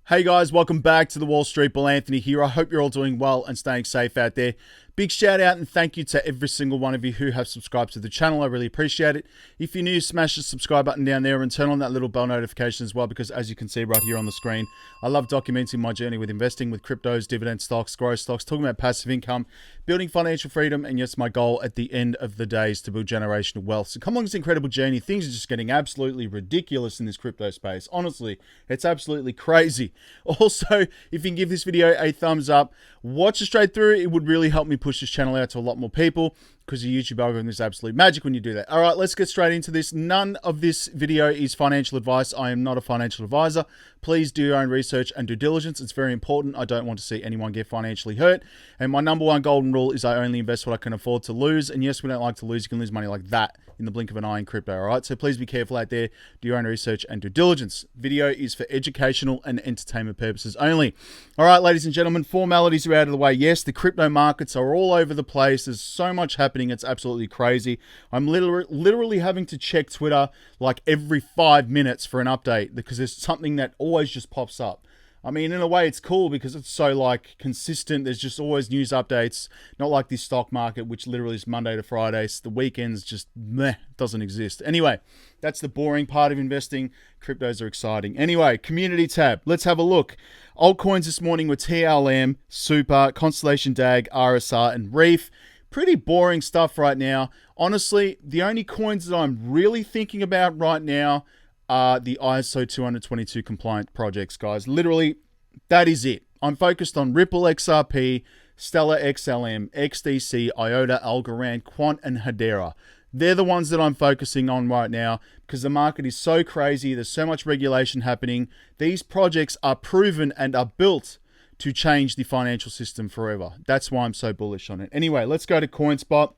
Hey guys, welcome back to the Wall Street Bull. Anthony here. I hope you're all doing well and staying safe out there. Big shout out and thank you to every single one of you who have subscribed to the channel. I really appreciate it. If you're new, smash the subscribe button down there and turn on that little bell notification as well, because as you can see right here on the screen, I love documenting my journey with investing, with cryptos, dividend stocks, growth stocks, talking about passive income, building financial freedom, and yes, my goal at the end of the day is to build generational wealth. So come on this incredible journey. Things are just getting absolutely ridiculous in this crypto space. Honestly, it's absolutely crazy. Also, if you can give this video a thumbs up, watch it straight through. It would really help me push this channel out to a lot more people, because the YouTube algorithm is absolute magic when you do that. All right, let's get straight into this. None of this video is financial advice. I am not a financial advisor. Please do your own research and due diligence. It's very important. I don't want to see anyone get financially hurt. And my number one golden rule is I only invest what I can afford to lose. And yes, we don't like to lose. You can lose money like that in the blink of an eye in crypto, all right? So please be careful out there. Do your own research and due diligence. Video is for educational and entertainment purposes only. All right, ladies and gentlemen, formalities are out of the way. Yes, the crypto markets are all over the place. There's so much happening. It's absolutely crazy. I'm literally having to check Twitter like every 5 minutes for an update, because there's something that always just pops up. I mean, in a way, it's cool because it's so like consistent. There's just always news updates, not like this stock market, which literally is Monday to Friday. So the weekends just meh, doesn't exist. Anyway, that's the boring part of investing. Cryptos are exciting. Anyway, community tab. Let's have a look. Altcoins this morning were TLM, Super, Constellation DAG, RSR, and Reef. Pretty boring stuff right now. Honestly, the only coins that I'm really thinking about right now are the ISO20022 compliant projects, guys. Literally, that is it. I'm focused on Ripple XRP, Stellar XLM, XDC, Iota, Algorand, Quant, and Hedera. They're the ones that I'm focusing on right now because the market is so crazy. There's so much regulation happening. These projects are proven and are built to change the financial system forever. That's why I'm so bullish on it. Anyway, let's go to Coinspot.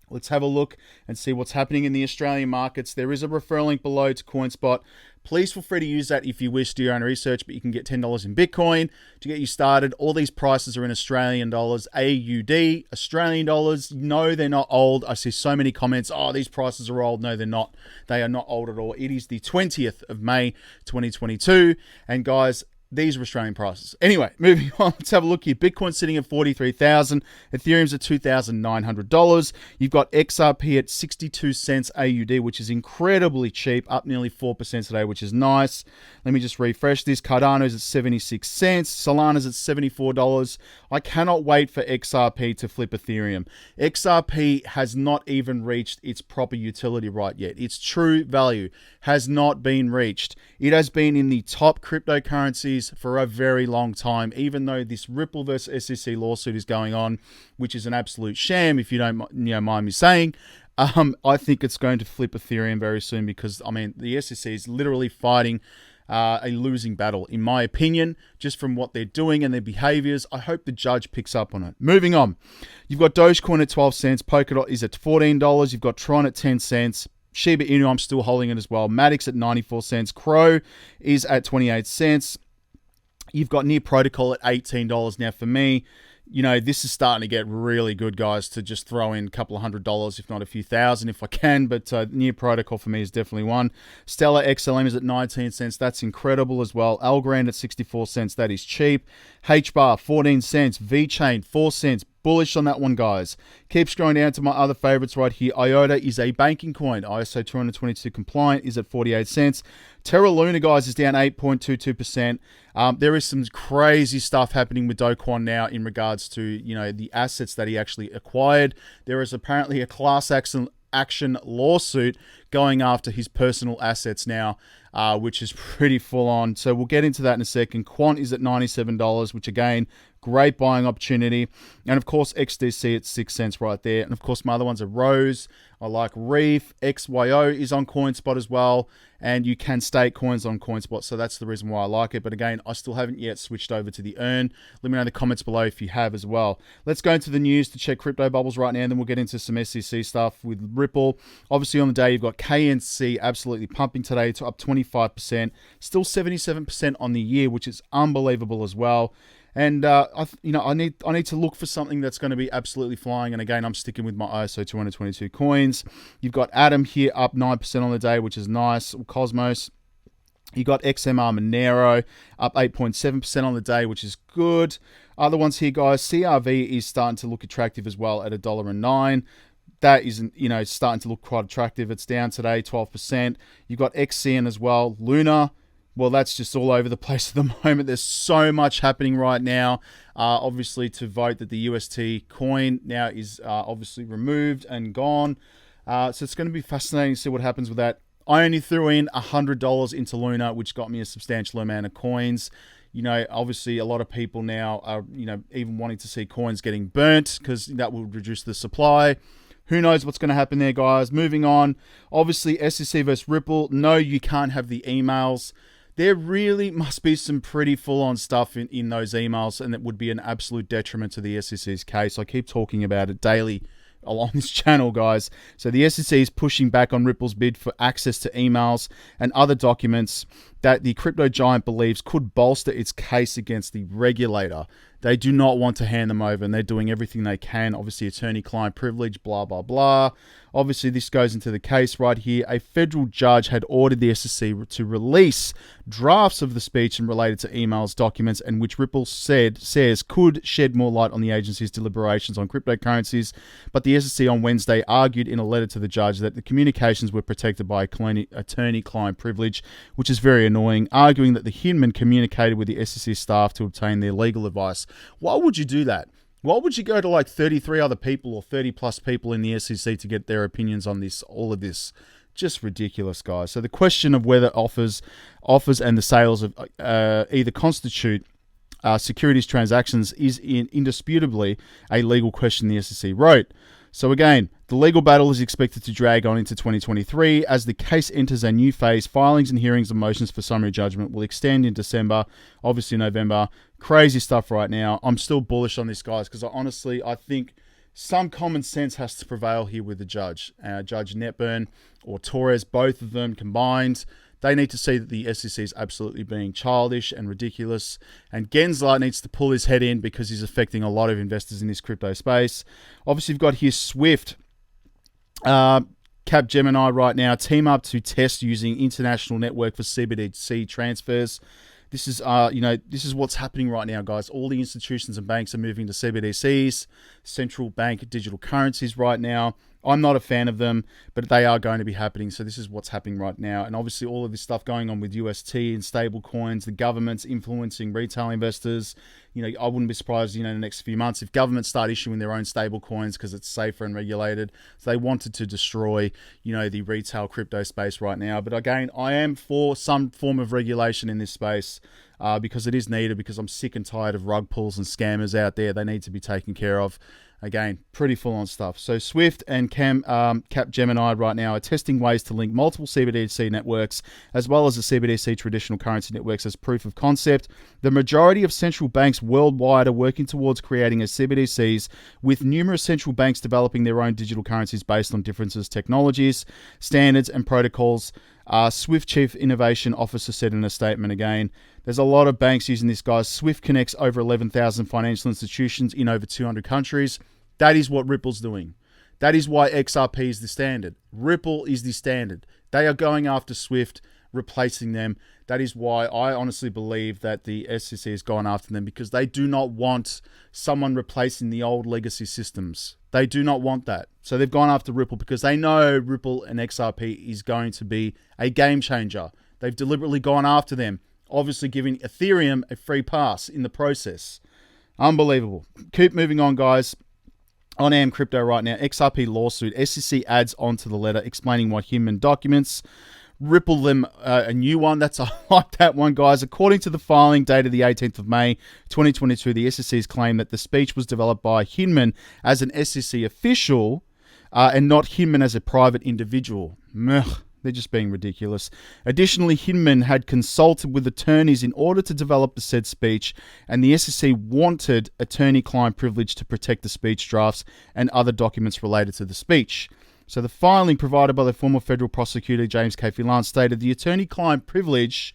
Let's have a look and see what's happening in the Australian markets. There is a referral link below to Coinspot. Please feel free to use that if you wish to do your own research, but you can get $10 in Bitcoin to get you started. All these prices are in Australian dollars, AUD, Australian dollars. No, they're not old. I see so many comments, oh, these prices are old. No, they're not. They are not old at all. It is the 20th of May, 2022. And guys, these are Australian prices. Anyway, moving on. Let's have a look here. Bitcoin's sitting at 43,000. Ethereum's at $2,900. You've got XRP at 62 cents AUD, which is incredibly cheap, up nearly 4% today, which is nice. Let me just refresh this. Cardano's at 76 cents. Solana's at $74. I cannot wait for XRP to flip Ethereum. XRP has not even reached its proper utility right yet. Its true value has not been reached. It has been in the top cryptocurrencies for a very long time, even though this Ripple versus SEC lawsuit is going on, which is an absolute sham, if you don't mind me saying. I think it's going to flip Ethereum very soon because, I mean, the SEC is literally fighting a losing battle, in my opinion, just from what they're doing and their behaviors. I hope the judge picks up on it. Moving on. You've got Dogecoin at 12 cents. Polkadot is at $14. You've got Tron at 10 cents. Shiba Inu, I'm still holding it as well. Matic's at 94 cents. Crow is at 28 cents. You've got Near Protocol at $18. Now, for me, you know, this is starting to get really good, guys, to just throw in a couple of $100, if not a few thousand, if I can. But Near Protocol for me is definitely one. Stellar XLM is at 19 cents. That's incredible as well. Algorand at 64 cents. That is cheap. HBAR, 14 cents. VeChain, 4 cents. Bullish on that one, guys. Keep scrolling down to my other favorites right here. Iota is a banking coin. ISO20022 compliant is at 48 cents. Terra Luna, guys, is down 8.22%. There is some crazy stuff happening with Do Kwon now in regards to, you know, the assets that he actually acquired. There is apparently a class action lawsuit going after his personal assets now, which is pretty full on. So we'll get into that in a second. Quant is at $97, which again, great buying opportunity. And of course, XDC at 6 cents right there. And of course, my other ones are Rose. I like Reef. XYO is on Coinspot as well. And you can stake coins on Coinspot. So that's the reason why I like it. But again, I still haven't yet switched over to the Earn. Let me know in the comments below if you have as well. Let's go into the news to check crypto bubbles right now. And then we'll get into some SEC stuff with Ripple. Obviously on the day, you've got KNC absolutely pumping today to up 25%. Still 77% on the year, which is unbelievable as well. And I need to look for something that's going to be absolutely flying. And again, I'm sticking with my ISO20022 coins. You've got Atom here up 9% on the day, which is nice. Cosmos You got XMR Monero up 8.7% on the day, which is good. Other ones here, guys. CRV is starting to look attractive as well at $1.09. That isn't, starting to look quite attractive. It's down today, 12%. You've got XCN as well. Luna, well, that's just all over the place at the moment. There's so much happening right now. Obviously, to vote that the UST coin now is obviously removed and gone. So it's going to be fascinating to see what happens with that. I only threw in $100 into Luna, which got me a substantial amount of coins. Obviously a lot of people now are, even wanting to see coins getting burnt because that will reduce the supply. Who knows what's going to happen there, guys? Moving on. Obviously, SEC versus Ripple. No, you can't have the emails. There really must be some pretty full-on stuff in those emails, and it would be an absolute detriment to the SEC's case. I keep talking about it daily along this channel, guys. So the SEC is pushing back on Ripple's bid for access to emails and other documents that the crypto giant believes could bolster its case against the regulator. They do not want to hand them over, and they're doing everything they can. Obviously, attorney-client privilege, blah, blah, blah. Obviously, this goes into the case right here. A federal judge had ordered the SEC to release drafts of the speech and related to emails, documents, and which Ripple says could shed more light on the agency's deliberations on cryptocurrencies. But the SEC on Wednesday argued in a letter to the judge that the communications were protected by attorney-client privilege, which is very annoying, arguing that the Hinman communicated with the SEC staff to obtain their legal advice. Why would you do that? Why would you go to like 33 other people or 30 plus people in the SEC to get their opinions on this? All of this, just ridiculous, guys. So the question of whether offers and the sales of either constitute securities transactions is indisputably a legal question, the SEC wrote. So again, the legal battle is expected to drag on into 2023 as the case enters a new phase. Filings and hearings of motions for summary judgment will extend in December, obviously November. Crazy stuff right now. I'm still bullish on this, guys, because I think some common sense has to prevail here with the judge. Judge Netburn or Torres, both of them combined. They need to see that the SEC is absolutely being childish and ridiculous. And Gensler needs to pull his head in because he's affecting a lot of investors in this crypto space. Obviously, you've got here Swift, Capgemini right now, team up to test using international network for CBDC transfers. This is, this is what's happening right now, guys. All the institutions and banks are moving to CBDCs, central bank digital currencies right now. I'm not a fan of them, but they are going to be happening. So this is what's happening right now. And obviously all of this stuff going on with UST and stable coins, the government's influencing retail investors. I wouldn't be surprised, in the next few months if governments start issuing their own stable coins because it's safer and regulated. So they wanted to destroy, the retail crypto space right now. But again, I am for some form of regulation in this space because it is needed, because I'm sick and tired of rug pulls and scammers out there. They need to be taken care of. Again, pretty full-on stuff. So Swift and Capgemini right now are testing ways to link multiple CBDC networks as well as the CBDC traditional currency networks as proof of concept. The majority of central banks worldwide are working towards creating a CBDCs, with numerous central banks developing their own digital currencies based on differences, technologies, standards, and protocols. Swift Chief Innovation Officer said in a statement again, there's a lot of banks using this, guys. Swift connects over 11,000 financial institutions in over 200 countries. That is what Ripple's doing. That is why XRP is the standard. Ripple is the standard. They are going after Swift, replacing them. That is why I honestly believe that the SEC has gone after them, because they do not want someone replacing the old legacy systems. They do not want that. So they've gone after Ripple because they know Ripple and XRP is going to be a game changer. They've deliberately gone after them, obviously giving Ethereum a free pass in the process. Unbelievable. Keep moving on, guys. On AM Crypto right now, XRP lawsuit. SEC adds onto the letter explaining why Hinman documents. Ripple them a new one. I like that one, guys. According to the filing dated the 18th of May, 2022, the SEC's claim that the speech was developed by Hinman as an SEC official and not Hinman as a private individual. They're just being ridiculous. Additionally, Hinman had consulted with attorneys in order to develop the said speech, and the SEC wanted attorney-client privilege to protect the speech drafts and other documents related to the speech. So the filing provided by the former federal prosecutor, James K. Phelan, stated the attorney-client privilege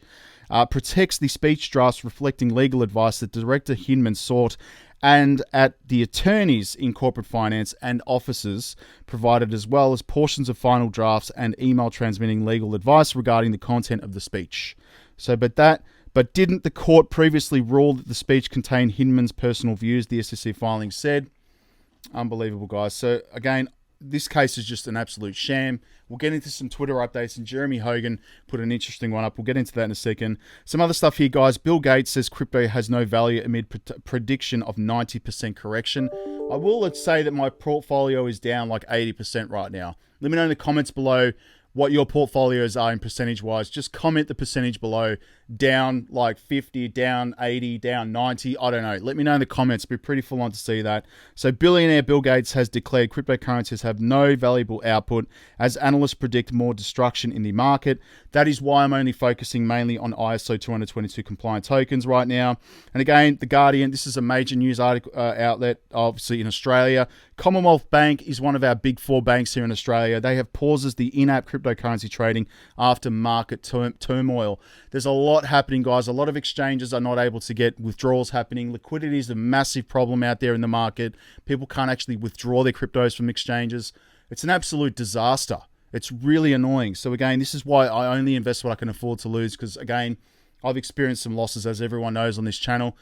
protects the speech drafts reflecting legal advice that Director Hinman sought and at the attorneys in corporate finance and offices provided, as well as portions of final drafts and email transmitting legal advice regarding the content of the speech. So, but didn't the court previously rule that the speech contained Hinman's personal views, the SEC filing said? Unbelievable, guys. So, again, this case is just an absolute sham. We'll get into some Twitter updates, and Jeremy Hogan put an interesting one up. We'll get into that in a second. Some other stuff here, guys. Bill Gates says crypto has no value amid prediction of 90% correction. I will say that my portfolio is down like 80% right now. Let me know in the comments below what your portfolios are in percentage-wise. Just comment the percentage below. Down like 50, down 80, down 90. I don't know. Let me know in the comments. It'll be pretty full on to see that. So billionaire Bill Gates has declared cryptocurrencies have no valuable output as analysts predict more destruction in the market. That is why I'm only focusing mainly on ISO20022 compliant tokens right now. And again, The Guardian, this is a major news article outlet, obviously in Australia. Commonwealth Bank is one of our big four banks here in Australia. They have pauses the in-app cryptocurrency trading after market turmoil. There's a lot happening, guys. A lot of exchanges are not able to get withdrawals happening. Liquidity is a massive problem out there in the market. People can't actually withdraw their cryptos from exchanges. It's an absolute disaster. It's really annoying. So again, this is why I only invest what I can afford to lose, because again, I've experienced some losses, as everyone knows on this channel,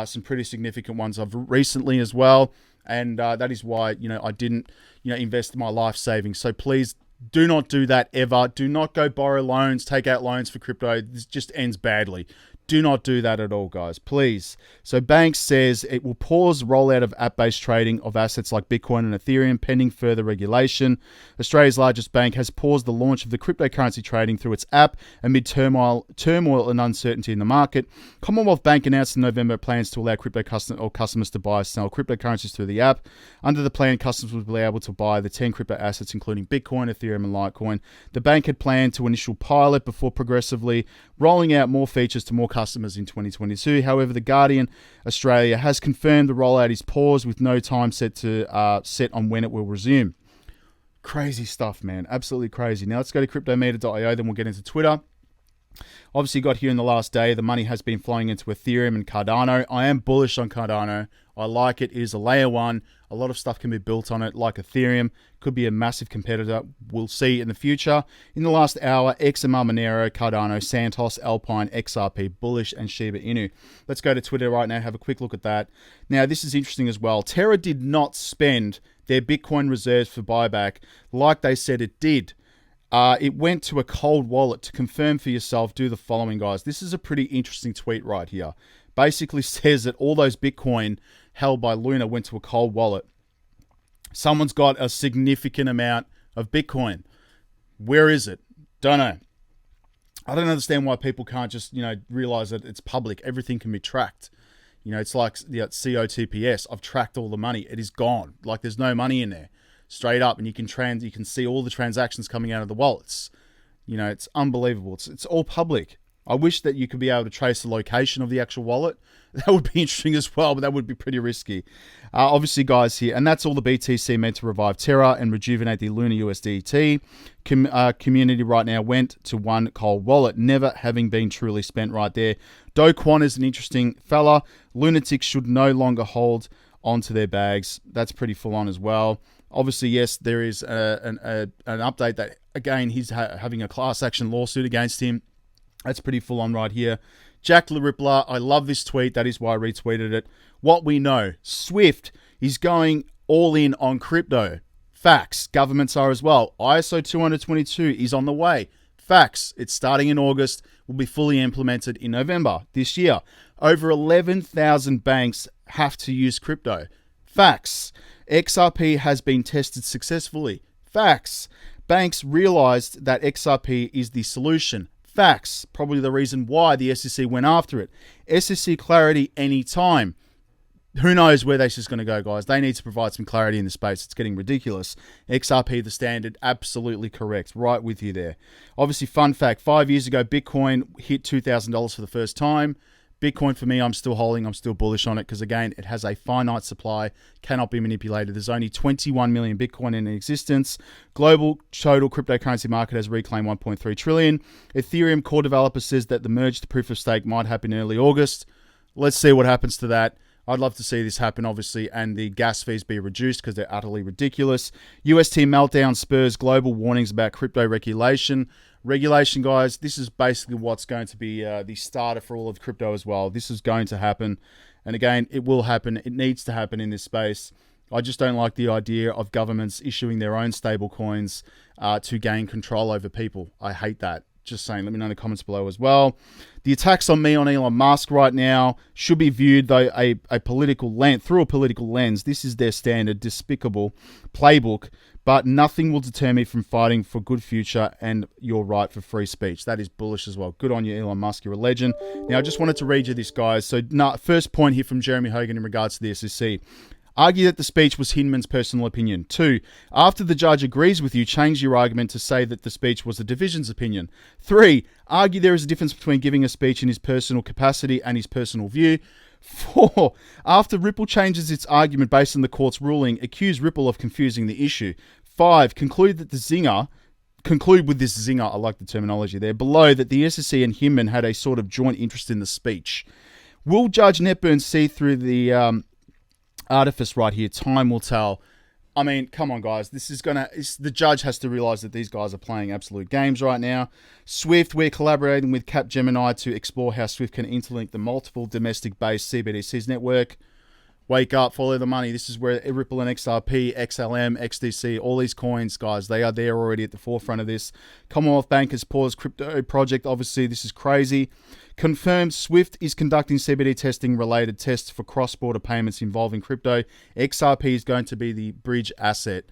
some pretty significant ones I've recently as well. And that is why, I didn't, invest my life savings. So please do not do that ever. Do not go borrow loans, take out loans for crypto. This just ends badly. Do not do that at all, guys, please. So Banks says it will pause rollout of app-based trading of assets like Bitcoin and Ethereum pending further regulation. Australia's largest bank has paused the launch of the cryptocurrency trading through its app amid turmoil and uncertainty in the market. Commonwealth Bank announced in November plans to allow customers to buy and sell cryptocurrencies through the app. Under the plan, customers will be able to buy the 10 crypto assets, including Bitcoin, Ethereum, and Litecoin. The bank had planned to initial pilot before progressively rolling out more features to more customers in 2022. However, The Guardian Australia has confirmed the rollout is paused with no time set on when it will resume. Crazy stuff, man. Absolutely crazy. Now let's go to cryptometer.io, then we'll get into Twitter. Obviously got here in the last day, the money has been flowing into Ethereum and Cardano. I am bullish on Cardano. I like it. It is a layer one. A lot of stuff can be built on it, like Ethereum. Could be a massive competitor. We'll see in the future. In the last hour, XMR, Monero, Cardano, Santos, Alpine, XRP, bullish, and Shiba Inu. Let's go to Twitter right now, have a quick look at that. Now, this is interesting as well. Terra did not spend their Bitcoin reserves for buyback like they said it did. It went to a cold wallet. To confirm for yourself, do the following, guys. This is a pretty interesting tweet right here. Basically says that all those Bitcoin held by Luna went to a cold wallet. Someone's got a significant amount of Bitcoin. Where is it? Don't know. I don't understand why people can't just, realize that it's public. Everything can be tracked. It's like COTPS. I've tracked all the money. It is gone. Like there's no money in there. Straight up, and you can see all the transactions coming out of the wallets. It's unbelievable. It's all public. I wish that you could be able to trace the location of the actual wallet. That would be interesting as well, but that would be pretty risky. Obviously, guys, here, and that's all the BTC meant to revive Terra and rejuvenate the Luna USDT community right now went to one cold wallet, never having been truly spent right there. Do Kwon is an interesting fella. Lunatics should no longer hold onto their bags. That's pretty full on as well. Obviously, yes, there is an update that, again, he's having a class action lawsuit against him. That's pretty full on right here. Jack LaRippler, I love this tweet. That is why I retweeted it. What we know, Swift is going all in on crypto. Facts. Governments are as well. ISO20022 is on the way. Facts. It's starting in August. Will be fully implemented in November this year. Over 11,000 banks have to use crypto. Facts. XRP has been tested successfully. Facts. Banks realized that XRP is the solution. Facts. Probably the reason why the SEC went after it. SEC clarity anytime. Who knows where this is going to go, guys? They need to provide some clarity in the space. It's getting ridiculous. XRP, the standard, absolutely correct. Right with you there. Obviously, fun fact, 5 years ago, Bitcoin hit $2,000 for the first time. Bitcoin, for me, I'm still holding. I'm still bullish on it because, again, it has a finite supply, cannot be manipulated. There's only 21 million Bitcoin in existence. Global total cryptocurrency market has reclaimed 1.3 trillion. Ethereum core developer says that the merged proof of stake might happen in early August. Let's see what happens to that. I'd love to see this happen, obviously, and the gas fees be reduced because they're utterly ridiculous. UST meltdown spurs global warnings about crypto regulation. Regulation, guys, this is basically what's going to be the starter for all of crypto as well. This is going to happen. And again, it will happen. It needs to happen in this space. I just don't like the idea of governments issuing their own stable coins to gain control over people. I hate that. Just saying, let me know in the comments below as well. The attacks on me on Elon Musk right now should be viewed though through a political lens. This is their standard despicable playbook, but nothing will deter me from fighting for good future and your right for free speech. That is bullish as well. Good on you, Elon Musk. You're a legend. Now, I just wanted to read you this, guys. So, first point here from Jeremy Hogan in regards to the SEC. Argue that the speech was Hinman's personal opinion. 2. After the judge agrees with you, change your argument to say that the speech was the division's opinion. 3. Argue there is a difference between giving a speech in his personal capacity and his personal view. 4. After Ripple changes its argument based on the court's ruling, accuse Ripple of confusing the issue. 5. Conclude with this zinger, I like the terminology there, below that the SEC and Hinman had a sort of joint interest in the speech. Will Judge Netburn see through the artifice right here? Time will tell. I mean, come on, guys. The judge has to realize that these guys are playing absolute games right now. Swift, we're collaborating with Capgemini to explore how Swift can interlink the multiple domestic-based CBDCs network. Wake up, follow the money. This is where Ripple and XRP, XLM, XDC, all these coins, guys, they are there already at the forefront of this. Commonwealth Bank has paused crypto project. Obviously, this is crazy. Confirmed Swift is conducting CBD testing related tests for cross-border payments involving crypto. XRP is going to be the bridge asset.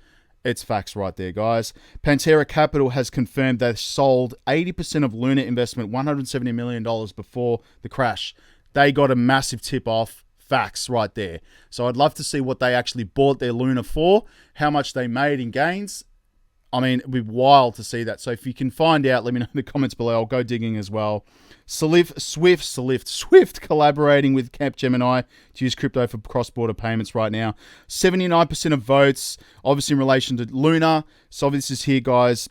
It's facts right there, guys. Pantera Capital has confirmed they've sold 80% of Luna investment, $170 million before the crash. They got a massive tip-off. Facts right there. So I'd love to see what they actually bought their Luna for, how much they made in gains. I mean, it'd be wild to see that. So if you can find out, let me know in the comments below. I'll go digging as well. Swift collaborating with Capgemini to use crypto for cross-border payments right now. 79% of votes, obviously in relation to Luna. So this is here, guys,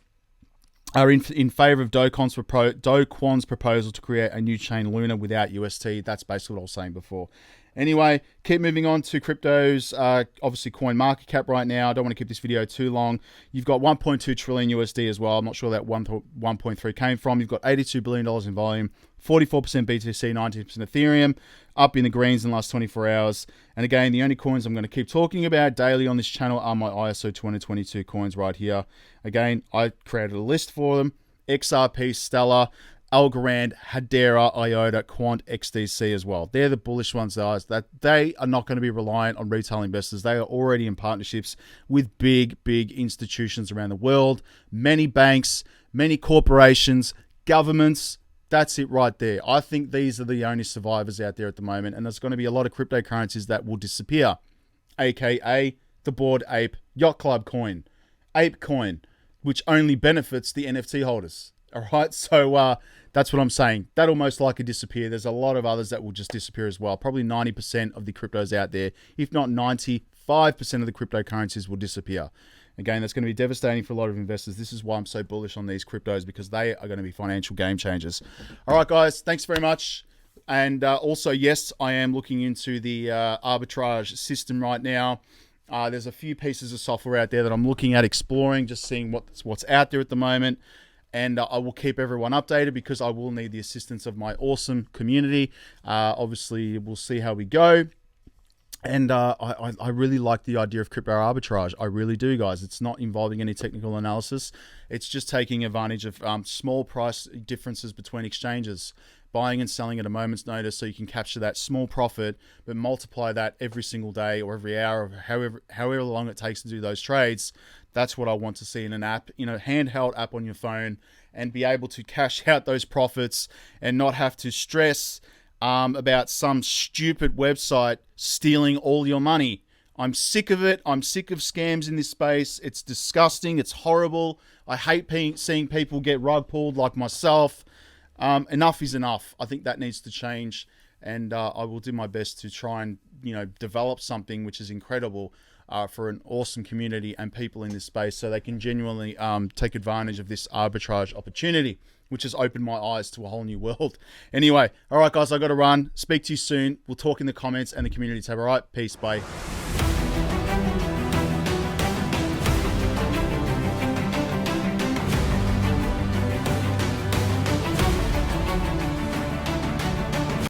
are in favor of Do Kwon's proposal to create a new chain Luna without UST. That's basically what I was saying before. Anyway, keep moving on to cryptos. Obviously, coin market cap right now. I don't want to keep this video too long. You've got 1.2 trillion USD as well. I'm not sure that 1.3 came from. You've got $82 billion in volume, 44% BTC, 19% Ethereum, up in the greens in the last 24 hours. And again, the only coins I'm going to keep talking about daily on this channel are my ISO20022 coins right here. Again, I created a list for them. XRP, Stellar, Algorand, Hedera, Iota, Quant, XDC as well. They're the bullish ones, guys. That they are not going to be reliant on retail investors. They are already in partnerships with big institutions around the world. Many banks, many corporations, governments. That's it right there. I think these are the only survivors out there at the moment. And there's going to be a lot of cryptocurrencies that will disappear. AKA the Bored Ape Yacht Club coin. Ape coin, which only benefits the NFT holders. All right, so that's what I'm saying. That'll most likely disappear. There's a lot of others that will just disappear as well. Probably 90% of the cryptos out there, if not 95% of the cryptocurrencies will disappear. Again, that's going to be devastating for a lot of investors. This is why I'm so bullish on these cryptos, because they are going to be financial game changers. All right, guys, thanks very much. And also, yes, I am looking into the arbitrage system right now. There's a few pieces of software out there that I'm looking at exploring, just seeing what's out there at the moment. And I will keep everyone updated because I will need the assistance of my awesome community. Obviously, we'll see how we go. And I really like the idea of crypto arbitrage. I really do, guys. It's not involving any technical analysis. It's just taking advantage of small price differences between exchanges, buying and selling at a moment's notice so you can capture that small profit, but multiply that every single day or every hour, or however long it takes to do those trades. That's what I want to see in an app, handheld app on your phone, and be able to cash out those profits and not have to stress about some stupid website stealing all your money. I'm sick of it. I'm sick of scams in this space. It's disgusting. It's horrible. I hate seeing people get rug pulled like myself. Enough is enough. I think that needs to change. and I will do my best to try and, develop something which is incredible for an awesome community and people in this space, so they can genuinely take advantage of this arbitrage opportunity, which has opened my eyes to a whole new world. Anyway, all right, guys, I got to run. Speak to you soon. We'll talk in the comments and the community tab. All right, peace, bye.